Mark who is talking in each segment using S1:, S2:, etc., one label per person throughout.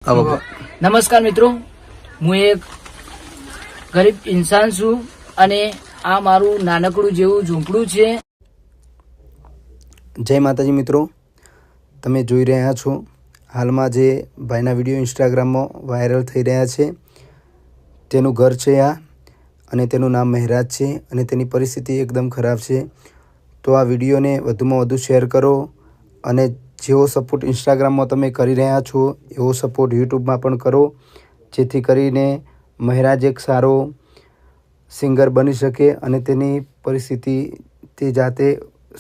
S1: નમસ્કાર મિત્રો, હું એક ગરીબ ઇન્સાન છું અને આ મારું નાનકડું જેવું ઝૂંપડું છે.
S2: જય માતાજી મિત્રો, તમે જોઈ રહ્યા છો હાલમાં જે ભાઈના વિડીયો ઇન્સ્ટાગ્રામમાં વાયરલ થઈ રહ્યા છે તેનું ઘર છે આ, અને તેનું નામ મહેરાજ છે અને તેની પરિસ્થિતિ એકદમ ખરાબ છે. તો આ વિડીયોને વધુમાં વધુ શેર કરો અને જેવો સપોર્ટ ઇન્સ્ટાગ્રામમાં તમે કરી રહ્યા છો એવો સપોર્ટ યુટ્યુબમાં પણ કરો, જેથી કરીને મહેરાજ એક સારો સિંગર બની શકે અને તેની પરિસ્થિતિ તે જાતે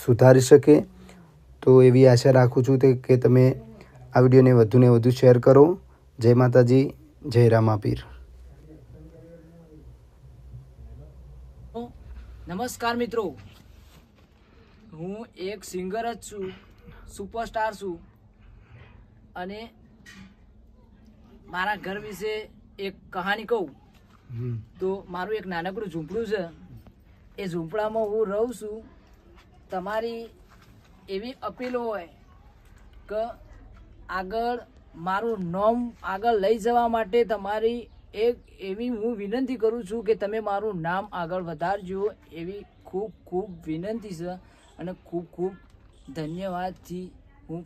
S2: સુધારી શકે. તો એવી આશા રાખું છું કે તમે આ વિડીયોને વધુને વધુ શેર કરો. જય માતાજી, જય રામાપીર.
S1: નમસ્કાર મિત્રો, હું એક સિંગર જ છું, સુપરસ્ટાર છું અને મારા ઘર વિશે એક કહાની કહું તો મારું એક નાનકડું ઝૂંપડું છે. એ ઝૂંપડામાં હું રહું છું. તમારી એવી અપીલો હોય કે આગળ મારું નામ આગળ લઈ જવા માટે તમારી એક એવી હું વિનંતી કરું છું કે તમે મારું નામ આગળ વધારજો, એવી ખૂબ ખૂબ વિનંતી છે અને ખૂબ ખૂબ ધન્યવાદથી હું